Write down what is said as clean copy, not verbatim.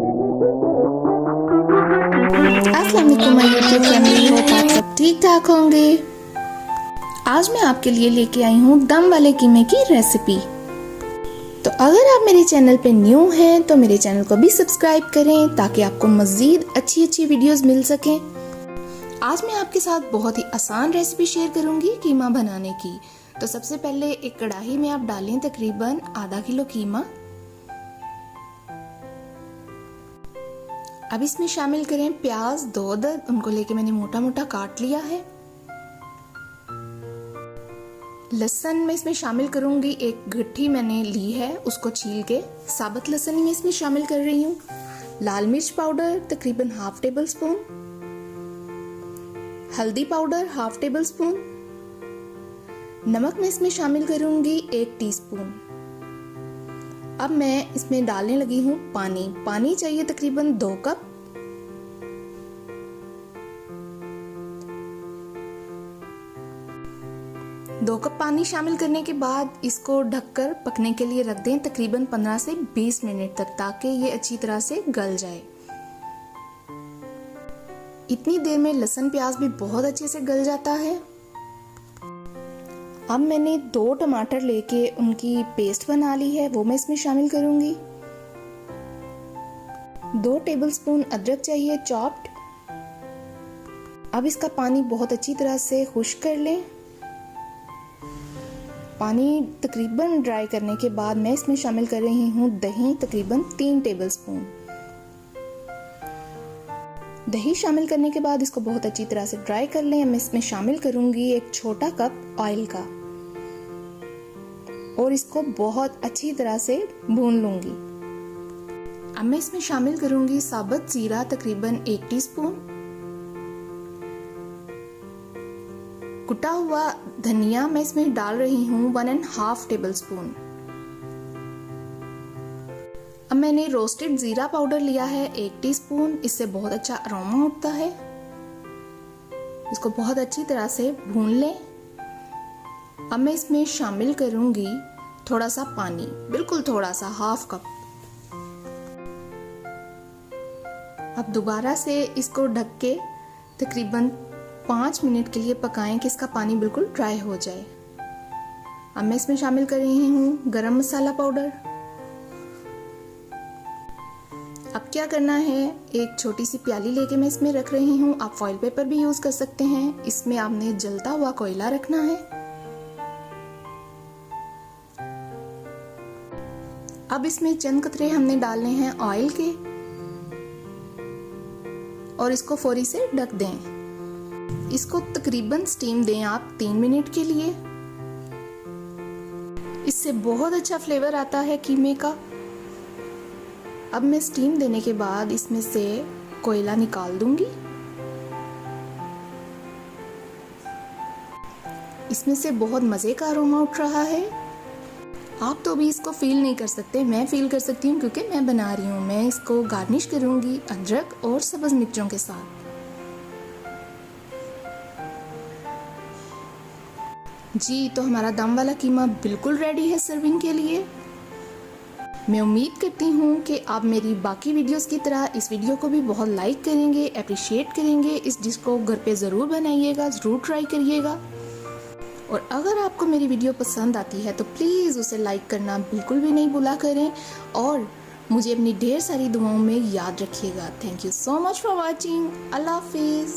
अस्सलाम वालेकुम my YouTube family, hope आप सब ठीक ठाक होंगे। आज मैं आपके लिए लेके आई हूँ दम वाले कीमे की रेसिपी। तो अगर आप मेरे चैनल पे न्यू हैं तो मेरे चैनल को भी सब्सक्राइब करें ताकि आपको मज़ीद अच्छी वीडियोस मिल सकें। आज मैं आपके साथ बहुत ही आसान रेसिपी शेयर करूँगी कीमा बनाने की। तो सबसे पहले एक कढ़ाई में आप डालें तकरीबन आधा किलो कीमा। अब इसमें शामिल करें प्याज 2 अदद, उनको लेके मैंने मोटा मोटा काट लिया है। लहसुन में इसमें शामिल करूंगी, एक गट्ठी मैंने ली है उसको छील के साबुत लहसुन ही मैं इसमें शामिल कर रही हूँ। लाल मिर्च पाउडर तकरीबन हाफ टेबल स्पून, हल्दी पाउडर हाफ टेबल स्पून, नमक में इसमें शामिल करूंगी 1 टीस्पून। अब मैं इसमें डालने लगी हूँ पानी चाहिए तकरीबन 2 कप। दो कप पानी शामिल करने के बाद इसको ढककर पकने के लिए रख दें तकरीबन 15 से 20 मिनट तक, ताकि ये अच्छी तरह से गल जाए। इतनी देर में लहसुन प्याज भी बहुत अच्छे से गल जाता है। अब मैंने 2 टमाटर लेके उनकी पेस्ट बना ली है, वो मैं इसमें शामिल करूंगी। 2 टेबलस्पून अदरक चाहिए चॉप्ड। अब इसका पानी बहुत अच्छी तरह से खुश्क कर लें। पानी तकरीबन ड्राई करने के बाद मैं इसमें शामिल कर रही हूँ दही तकरीबन 3 टेबलस्पून। दही शामिल करने के बाद इसको बहुत अच्छी तरह से ड्राई कर लें। मैं इसमें शामिल करूंगी 1 छोटा कप ऑयल का और इसको बहुत अच्छी तरह से भून लूंगी। अब मैं इसमें शामिल करूंगी साबुत जीरा तकरीबन 1 टीस्पून, कुटा हुआ धनिया मैं इसमें डाल रही हूँ 1.5 टेबलस्पून। अब मैंने रोस्टेड जीरा पाउडर लिया है 1 टीस्पून, इससे बहुत अच्छा अरोमा उठता है। इसको बहुत अच्छी तरह से भून लें। अब मैं इसमें शामिल करूंगी थोड़ा सा पानी, बिल्कुल थोड़ा सा, हाफ कप। अब दोबारा से इसको ढक के तकरीबन 5 मिनट के लिए पकाएं कि इसका पानी बिल्कुल ड्राई हो जाए। अब मैं इसमें शामिल कर रही हूँ गरम मसाला पाउडर। अब क्या करना है, एक छोटी सी प्याली लेके मैं इसमें रख रही हूँ। आप फॉइल पेपर भी यूज कर सकते हैं। इसमें आपने जलता हुआ कोयला रखना है। अब इसमें चंद कतरे हमने डालने हैं ऑयल के और इसको फौरी से ढक दें। इसको तकरीबन स्टीम दें आप 3 मिनट के लिए। इससे बहुत अच्छा फ्लेवर आता है कीमे का। अब मैं स्टीम देने के बाद इसमें से कोयला निकाल दूंगी। इसमें से बहुत मजे का अरोमा उठ रहा है। आप तो भी इसको फील नहीं कर सकते, मैं फील कर सकती हूँ क्योंकि मैं बना रही हूँ। मैं इसको गार्निश करूंगी अदरक और सब्ज मिर्चों के साथ। जी, तो हमारा दम वाला कीमा बिल्कुल रेडी है सर्विंग के लिए। मैं उम्मीद करती हूँ कि आप मेरी बाकी वीडियोस की तरह इस वीडियो को भी बहुत लाइक करेंगे, अप्रिशिएट करेंगे। इस डिश को घर पे ज़रूर बनाइएगा, ज़रूर ट्राई करिएगा। और अगर आपको मेरी वीडियो पसंद आती है तो प्लीज़ उसे लाइक करना बिल्कुल भी नहीं भूला करें और मुझे अपनी ढेर सारी दुआओं में याद रखिएगा। Thank you so much for watching. अल्लाह हाफिज़।